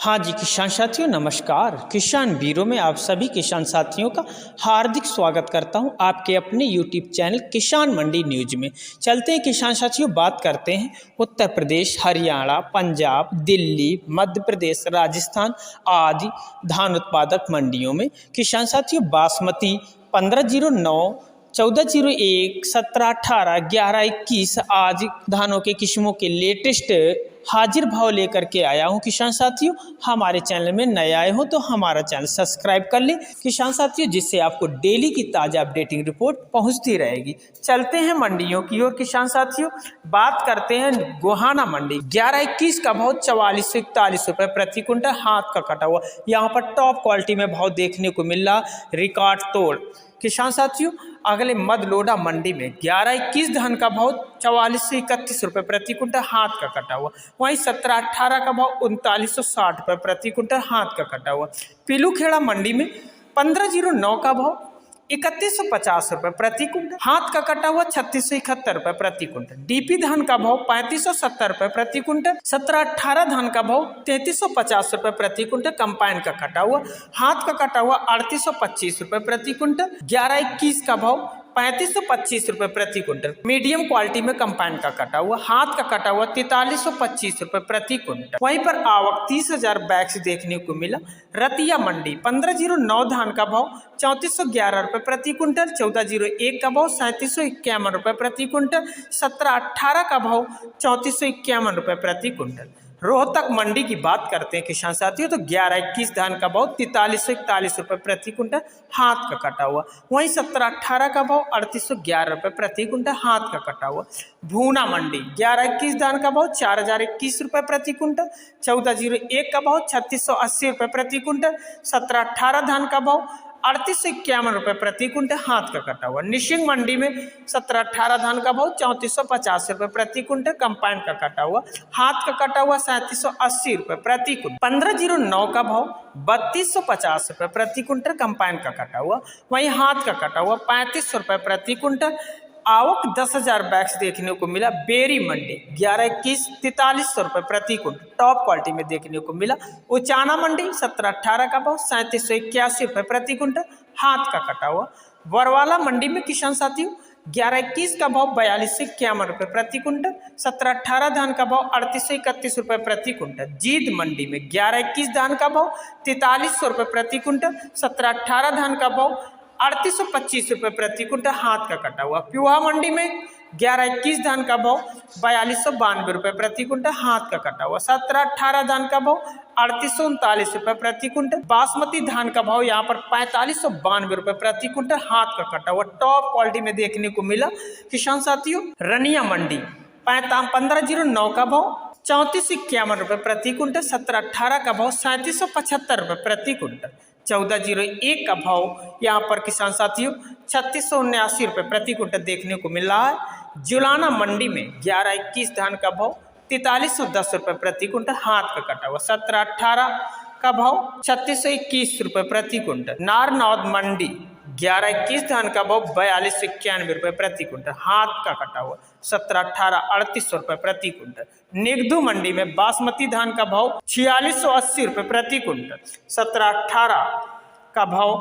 हाँ जी किसान साथियों, नमस्कार। किसान बीरो में आप सभी किसान साथियों का हार्दिक स्वागत करता हूं आपके अपने यूट्यूब चैनल किसान मंडी न्यूज में। चलते हैं किसान साथियों, बात करते हैं उत्तर प्रदेश, हरियाणा, पंजाब, दिल्ली, मध्य प्रदेश, राजस्थान आदि धान उत्पादक मंडियों में। किसान साथियों, बासमती 1509, 1401, 1718, 1121 आदि धानों के किस्मों के लेटेस्ट हाजिर भाव लेकर के आया हूं। किसान साथियों, हमारे चैनल में नए आए हो तो हमारा चैनल सब्सक्राइब कर लें किसान साथियों, जिससे आपको डेली की ताज़ा अपडेटिंग रिपोर्ट पहुंचती रहेगी। चलते हैं मंडियों की ओर किसान साथियों, बात करते हैं गोहाना मंडी। 1121 का भाव 44 से 41 रुपये प्रति क्विंटल हाथ का कटा हुआ। यहाँ पर टॉप क्वालिटी में भाव देखने को मिल रहा, रिकॉर्ड तोड़। किसान साथियों, अगले मदलोडा मंडी में 1121 धान का भाव 44 से 31 रुपये प्रति क्विंटल हाथ का कटा हुआ। वहीं 1718 का भाव 3960 रुपये प्रति क्विंटल हाथ का कटा हुआ। पीलूखेड़ा मंडी में 1509 का भाव 3150 रुपये प्रति क्विंटल हाथ का कटा हुआ, 3671 रुपये प्रति क्विंटल। डीपी धान का भाव 3570 रुपये प्रति क्विंटल। 1718 धान का भाव 3350 रुपये प्रति क्विंटल कंपाइन का कटा हुआ, हाथ का कटा हुआ 3825 रुपये प्रति क्विंटल। 1121 का भाव 3525 रुपये प्रति क्विंटल। मीडियम क्वालिटी में कंपाइन का कटा हुआ, हाथ का कटा हुआ 4325 रुपये प्रति क्विंटल। वहीं पर आवक 30,000 बैग्स देखने को मिला। रतिया मंडी 1509 धान का भाव 3411 रुपये प्रति क्विंटल। 1401 का भाव 3751 रुपये प्रति क्विंटल। 1718 का भाव 3451 रुपये प्रति क्विंटल। रोहतक मंडी की बात करते हैं किसान साथियों, तो 1121 धान का भाव 4341 रुपये प्रति क्विंटल हाथ का कटा हुआ। वहीं 1718 का भाव 3811 रुपये प्रति क्विंटल हाथ का कटा हुआ। भूना मंडी 1121 धान का भाव 4021 रुपये प्रति क्विंटल। 1401 का भाव 3680 रुपये प्रति क्विंटल। 1718 धान का भाव 3851 रुपये प्रति क्विंटल हाथ का कटा हुआ। निशिंग मंडी में 1718 धान का भाव 3450 रुपये प्रति क्विंटल कंपाइन का कटा हुआ, हाथ का कटा हुआ 3780 रुपये प्रति क्विंटल। 1509 का भाव 3250 रुपये प्रति क्विंटल कंपाइन का कटा हुआ। वहीं हाथ का कटा हुआ 3500 रुपये प्रति क्विंटल। आवक 10,000 बैग्स देखने को मिला। बेरी मंडी 1121 4300 रुपये प्रति क्विंटल टॉप क्वालिटी में देखने को मिला। उचाना मंडी 1718 का भाव 3781 रुपये प्रति क्विंटल हाथ का कटा हुआ। बरवाला मंडी में किसान साथियों 1121 का भाव 42 से 51 रुपये प्रति क्विंटल। 1718 धान का भाव 3831 रुपये प्रति क्विंटल। जींद मंडी में 1121 धान का भाव 4300 रुपये प्रति क्विंटल। 1718 धान का भाव 3825 रुपये प्रति क्विंटल हाथ का कटा हुआ। प्यूहा मंडी में 1121 धान का भाव 4292 रुपये प्रति क्विंटल हाथ का कटा हुआ। 1718 धान का भाव 3839 रुपये प्रति क्विंटल। बासमती धान का भाव यहाँ पर 4592 रुपये प्रति क्विंटल हाथ का कटा हुआ। टॉप क्वालिटी में देखने को मिला किसान साथियों। रनिया मंडी 1509 का भाव 3451 रुपये प्रति क्विंटल। 1718 का भाव 3775 रुपये प्रति क्विंटल। 1401 का भाव यहाँ पर किसान साथियों 3679 रुपये प्रति क्विंटल देखने को मिल रहा है। जुलाना मंडी में 1121 धान का भाव 4310 रुपये प्रति क्विंटल हाथ का कटा हुआ। 1718 का भाव 3621 रुपये प्रति क्विंटल। नारनौद मंडी 1121 धान का भाव 4291 रुपये प्रति क्विंटल हाथ का कटा हुआ। 1718 3800 रुपये प्रति क्विंटल। निगदू मंडी में बासमती धान का भाव 4680 रुपये प्रति क्विंटल। 1718 का भाव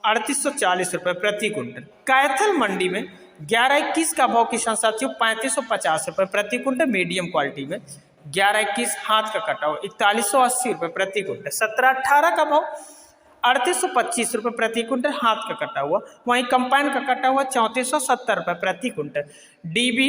3840 रुपये प्रति क्विंटल। कैथल मंडी में 1121 का भाव किसान साथियों 3550 रुपये प्रति क्विंटल मीडियम क्वालिटी में। 1121 हाथ का कटा हुआ 4180 रुपये प्रति क्विंटल। 1718 का भाव 3825 रुपये प्रति क्विंटल हाथ का कटा हुआ। वहीं कंपाइन का कटा हुआ 3470 रुपये प्रति क्विंटल। डीबी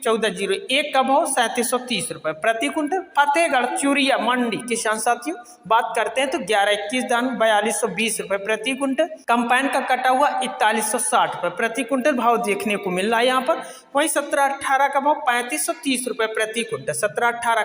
1401 का भाव 3730 रुपये प्रति क्विंटल। फतेहगढ़ चूरिया मंडी किसान साथियों बात करते हैं तो 1121 धान 4220 रुपये प्रति क्विंटल कंपाइन का कटा हुआ 4160 रुपये प्रति क्विंटल भाव देखने को मिल रहा है यहाँ पर। वहीं 1718 का भाव 3530 रुपये प्रति क्विंटल। 1718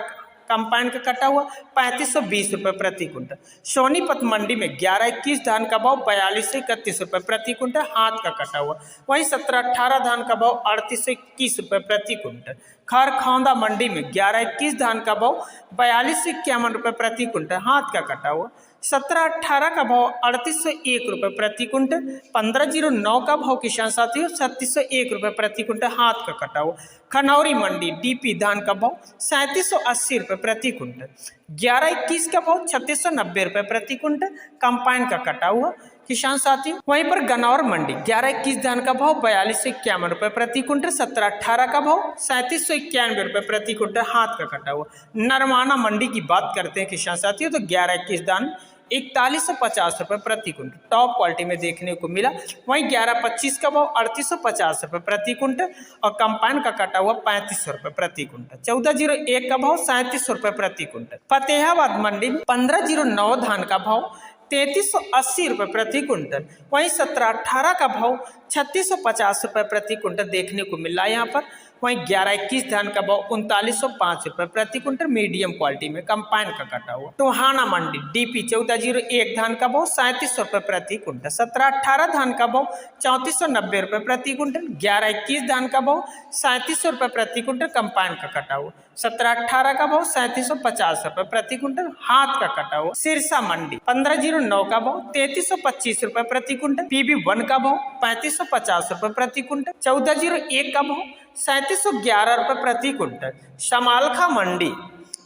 कंपाइन का कटा हुआ 3520 रुपये प्रति क्विंटल। सोनीपत मंडी में 1121 धान का भाव 42 से 31 रुपये प्रति क्विंटल हाथ का कटा हुआ। वहीं 1718 धान का भाव 38 से 21 रुपये प्रति क्विंटल। खरखौंदा मंडी में 1121 धान का भाव 42 से 51 रुपये प्रति क्विंटल हाथ का कटा हुआ। 1718 का भाव 3801 रुपये प्रति क्विंटल। 1509 का भाव किसान साथियों 3601 रुपये प्रति क्विंटल हाथ का कटा हुआ। खनौरी मंडी डीपी धान का भाव 3780 रुपये प्रति क्विंटल। 11-21 का भाव 3690 रुपये प्रति क्विंटल कंपाइन का कटा हुआ किसान साथियों। वहीं पर गन्नौर मंडी 11-21 धान का भाव 4251 रुपये प्रति क्विंटल, 17-18 का भाव 3791 रुपये प्रति क्विंटल हाथ का कटा हुआ। नरवाना मंडी की बात करते हैं किसान साथियों तो 11-21 धान 4150 रुपये प्रति क्विंटल टॉप क्वालिटी में देखने को मिला। वहीं 11-25 का भाव 3850 रुपये प्रति क्विंटल और कंपाइन का कटा हुआ 3500 रुपये प्रति क्विंटल। 1401 का भाव 3700 रुपये प्रति क्विंटल। फतेहाबाद मंडी में 1509 धान का भाव 3380 रुपये प्रति क्विंटल, वहीं 17-18 का भाव 3650 रुपये प्रति क्विंटल देखने को मिल रहा है यहाँ पर। वहीं 11-21 धान का भाव 3905 रुपये प्रति क्विंटल मीडियम क्वालिटी में कंपाइन का कटा हुआ। टोहाना मंडी डीपी 1401 धान का भाव 3700 रुपये प्रति क्विंटल, 17-18 धान का भाव 3490 रुपये प्रति क्विंटल, 11-21 धान का भाव 3700 रुपये प्रति क्विंटल कंपाइन का कटा हुआ, 17-18 का भाव 3750 रुपये प्रति क्विंटल हाथ का कटा हुआ। सिरसा मंडी 1509 का भाव 3325 रुपये प्रति क्विंटल, PB1 का भाव 3550 रुपये प्रति क्विंटल, 1401 का भाव 3711 रुपये प्रति क्विंटल। समालखा मंडी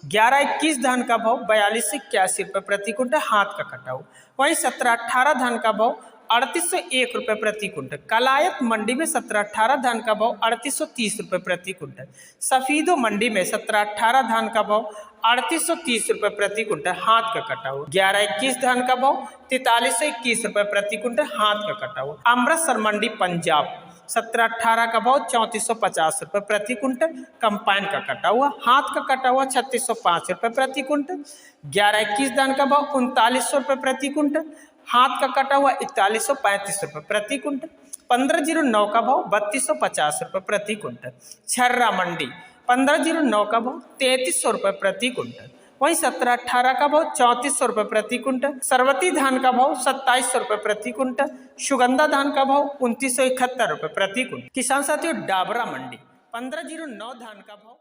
11-21 धान का भाव 4281 रुपये प्रति क्विंटल हाथ का कटा हुआ। वहीं 17-18 धान का भाव 3801 रुपये प्रति क्विंटल। कलायत मंडी में 17-18 धान का भाव 3830 रुपये प्रति क्विंटल। सफीदो मंडी में 17-18 धान का भाव 3830 रुपये प्रति क्विंटल हाथ का कटा हुआ। 11-21 धान का भाव 4321 रुपये प्रति क्विंटल हाथ का कटा हुआ। अमृतसर मंडी पंजाब 17-18 का भाव 3450 रुपये प्रति क्विंटल कंपाइन का कटा हुआ, हाथ का कटा हुआ 3605 रुपये प्रति क्विंटल। 11-21 धान का भाव 3900 रुपये प्रति क्विंटल, हाथ का कटा हुआ 4135 रुपये प्रति क्विंटल। 1509 का भाव 3250 रुपये प्रति क्विंटल। छर्रा मंडी 1509 का भाव 3300 रुपये प्रति क्विंटल, वहीं 17-18 का भाव 3400 रुपये प्रति क्विंटल। सरवती धान का भाव 2700 रुपये प्रति क्विंटल, सुगंधा धान का भाव 2971 रुपये प्रति क्विंटल। किसान साथियों डाबरा मंडी 1509 धान का भाव